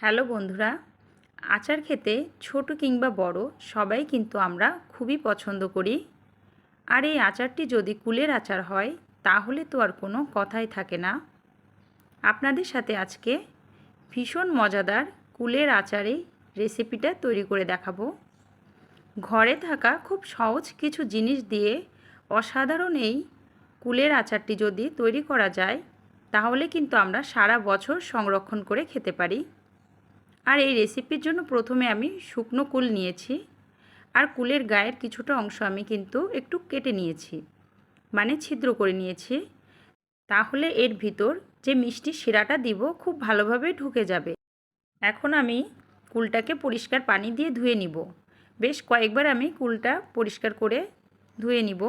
Hello বন্ধুরা, আচার খেতে ছোট কিংবা বড় সবাই কিন্তু আমরা খুবই পছন্দ করি। আর এই আচারটি যদি কুলের আচার হয় তাহলে তো আর কোনো কথাই থাকে না। আপনাদের সাথে আজকে ভীষণ মজাদার কুলের আচারের রেসিপিটা তৈরি করে দেখাবো। ঘরে থাকা খুব সহজ কিছু জিনিস দিয়ে অসাধারণ এই কুলের আচারটি যদি তৈরি করা যায় তাহলে কিন্তু আমরা সারা বছর সংরক্ষণ করে খেতে পারি। আর এই রেসিপির জন্য প্রথমে আমি শুকনো কুল নিয়েছি, আর কুলের গায়ের কিছুটা অংশ আমি কিন্তু একটু কেটে নিয়েছি, মানে ছিদ্র করে নিয়েছি। তাহলে এর ভিতর যে মিষ্টি শিরাটা দিব খুব ভালোভাবে ঢুকে যাবে। এখন আমি কুলটাকে পরিষ্কার পানি দিয়ে ধুয়ে নিব। বেশ কয়েকবার আমি কুলটা পরিষ্কার করে ধুয়ে নিব,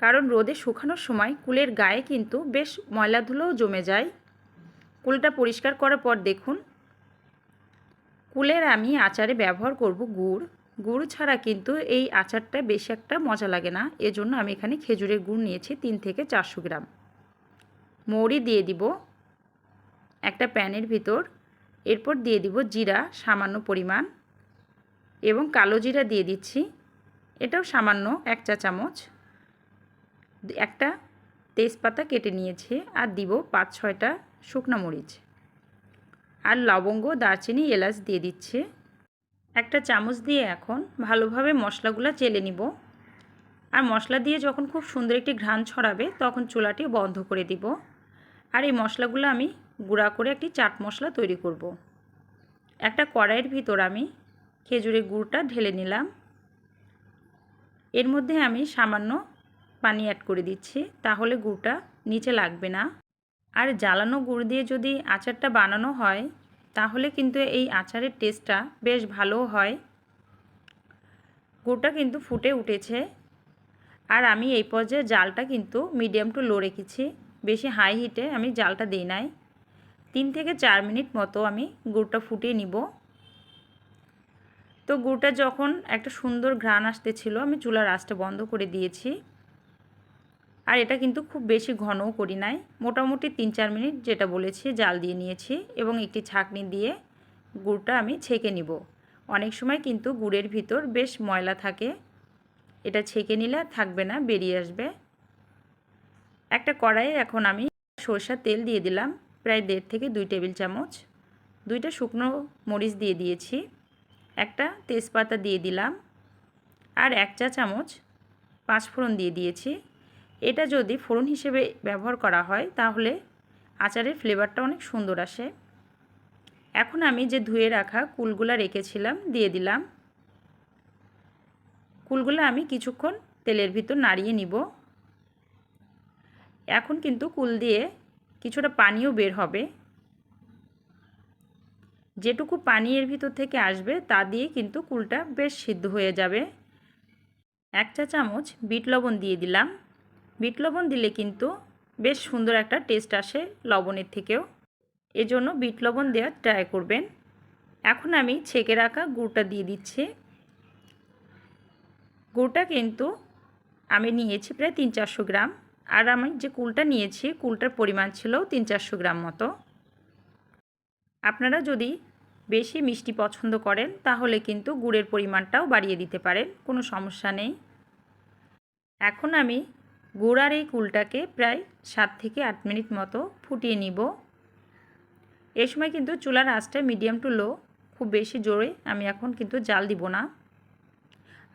কারণ রোদে শুকানোর সময় কুলের গায়ে কিন্তু বেশ ময়লা ধুলোও জমে যায়। কুলটা পরিষ্কার করার পর দেখুন, কুলের আমি আচারে ব্যবহার করব গুড় ছাড়া কিন্তু এই আচারটা বেশি একটা মজা লাগে না। এজন্য আমি এখানে খেজুরের গুড় নিয়েছি 3 থেকে 400 গ্রাম। মৌরি দিয়ে দিব একটা প্যানের ভিতর, এরপর দিয়ে দিব জিরা সামান্য পরিমাণ, এবং কালো জিরা দিয়ে দিচ্ছি, এটাও সামান্য 1 চা চামচ। একটা তেজপাতা কেটে নিয়েছি, আর দিব 5-6টা শুকনো মরিচ, আর লবঙ্গ, দারচিনি, এলাচ দিয়ে দিচ্ছি। একটা চামচ দিয়ে এখন ভালোভাবে মশলাগুলো চেলে নিব। আর মশলা দিয়ে যখন খুব সুন্দর একটি ঘ্রাণ ছড়াবে তখন চুলাটি বন্ধ করে দিব। আর এই মশলাগুলো আমি গুঁড়া করে একটি চাট মশলা তৈরি করব। একটা কড়াইয়ের ভিতর আমি খেজুরের গুড়টা ঢেলে নিলাম। এর মধ্যে আমি সামান্য পানি অ্যাড করে দিচ্ছি, তাহলে গুড়টা নিচে লাগবে না। আর জ্বালানো গুড় দিয়ে যদি আচারটা বানানো হয় তাহলে কিন্তু এই আচারের টেস্টটা বেশ ভালো হয়। গুড়টা কিন্তু ফুটে উঠেছে, আর আমি এই পর্যায়ে জালটা কিন্তু মিডিয়াম টু লো রেখেছি, বেশি হাই হিটে আমি জালটা দিই নাই। 3 থেকে 4 মিনিট মতো আমি গুড়টা ফুটিয়ে নিব। তো গুড়টা যখন একটা সুন্দর ঘ্রাণ আসতেছিল আমি চুলার আঁচটা বন্ধ করে দিয়েছি। আর এটা কিন্তু খুব বেশি ঘনও করি নাই, মোটামুটি 3-4 মিনিট যেটা বলেছি জাল দিয়ে নিয়েছি, এবং একটি ছাঁকনি দিয়ে গুড়টা আমি ছেঁকে নিব। অনেক সময় কিন্তু গুড়ের ভিতর বেশ ময়লা থাকে, এটা ছেঁকে নিলে থাকবে না, বেরিয়ে আসবে। একটা কড়াইয়ে এখন আমি সরষের তেল দিয়ে দিলাম, প্রায় 1.5 থেকে 2 টেবিল চামচ। 2টা শুকনো মরিচ দিয়ে দিয়েছি, একটা তেজপাতা দিয়ে দিলাম, আর 1 চা চামচ পাঁচফোড়ন দিয়ে দিয়েছি। এটা যদি ফোড়ন হিসেবে ব্যবহার করা হয় তাহলে আচারের ফ্লেভারটা অনেক সুন্দর আসে। এখন আমি যে ধুয়ে রাখা কুলগুলা রেখেছিলাম দিয়ে দিলাম। কুলগুলো আমি কিছুক্ষণ তেলের ভিতর নাড়িয়ে নিব। এখন কিন্তু কুল দিয়ে কিছুটা পানিও বের হবে, যেটুকু পানি এর ভিতর থেকে আসবে তা দিয়ে কিন্তু কুলটা বেশ সিদ্ধ হয়ে যাবে। 1 চা চামচ বিট লবণ দিয়ে দিলাম। বিট লবণ দিলে কিন্তু বেশ সুন্দর একটা টেস্ট আসে লবণের থেকেও, এজন্য বিট লবণ দেওয়ার ট্রাই করবেন। এখন আমি ছেঁকে রাখা গুড়টা দিয়ে দিচ্ছি। গুড়টা কিন্তু আমি নিয়েছি প্রায় 300-400 গ্রাম, আর আমি যে কুলটা নিয়েছি কুলটার পরিমাণ ছিল 300-400 গ্রাম মতো। আপনারা যদি বেশি মিষ্টি পছন্দ করেন তাহলে কিন্তু গুড়ের পরিমাণটাও বাড়িয়ে দিতে পারেন, কোনো সমস্যা নেই। এখন আমি গুড় আর এই কুলটাকে প্রায় 7 থেকে 8 মিনিট মতো ফুটিয়ে নিব। এই সময় কিন্তু চুলার আঁচটা মিডিয়াম টু লো, খুব বেশি জোরে আমি এখন কিন্তু জাল দিব না।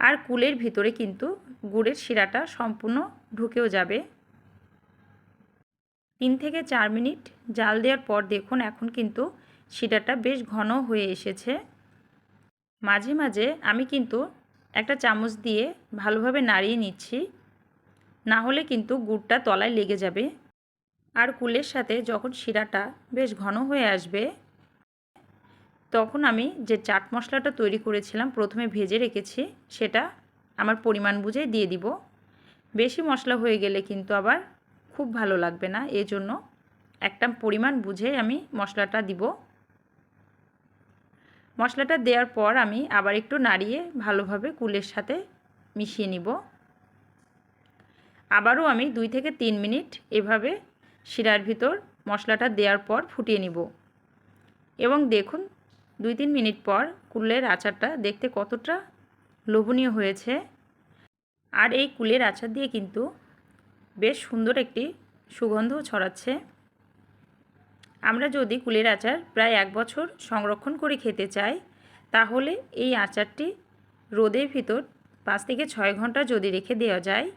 আর কুলের ভিতরে কিন্তু গুড়ের শিরাটা সম্পূর্ণ ঢুকেও যাবে। 3 থেকে 4 মিনিট জাল দেওয়ার পর দেখুন এখন কিন্তু শিরাটা বেশ ঘন হয়ে এসেছে। মাঝে মাঝে আমি কিন্তু একটা চামচ দিয়ে ভালোভাবে নাড়িয়ে নিচ্ছি, না হলে কিন্তু গুড়টা তলায় লেগে যাবে। আর কুলের সাথে যখন শিরাটা বেশ ঘন হয়ে আসবে তখন আমি যে চাট মশলাটা তৈরি করেছিলাম প্রথমে ভেজে রেখেছি সেটা আমার পরিমাণ বুঝে দিয়ে দিব। বেশি মশলা হয়ে গেলে কিন্তু আবার খুব ভালো লাগবে না, এজন্য একটা পরিমাণ বুঝে আমি মশলাটা দিব। মশলাটা দেওয়ার পর আমি আবার একটু নাড়িয়ে ভালোভাবে কুলের সাথে মিশিয়ে নিব। আবারও আমি 2 থেকে 3 মিনিট এভাবে শিরার ভিতর মশলাটা দেওয়ার পর ফুটিয়ে নিব। এবং দেখুন 2-3 মিনিট পর কুলের আচারটা দেখতে কতটা লোভনীয় হয়েছে। আর এই কুলের আচার দিয়ে কিন্তু বেশ সুন্দর একটি সুগন্ধও ছড়াচ্ছে। আমরা যদি কুলের আচার প্রায় 1 বছর সংরক্ষণ করে খেতে চাই, তাহলে এই আচারটি রোদের ভিতর 5 থেকে 6 ঘন্টা যদি রেখে দেওয়া যায়,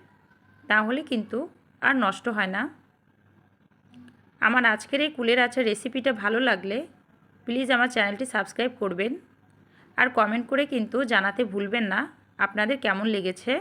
তাহলে কিন্তু আর নষ্ট হয় না। আমার আজকের এই কুলের আচার রেসিপিটা ভালো লাগলে প্লিজ আমার চ্যানেলটি সাবস্ক্রাইব করবেন আর কমেন্ট করে কিন্তু জানাতে ভুলবেন না আপনাদের কেমন লেগেছে।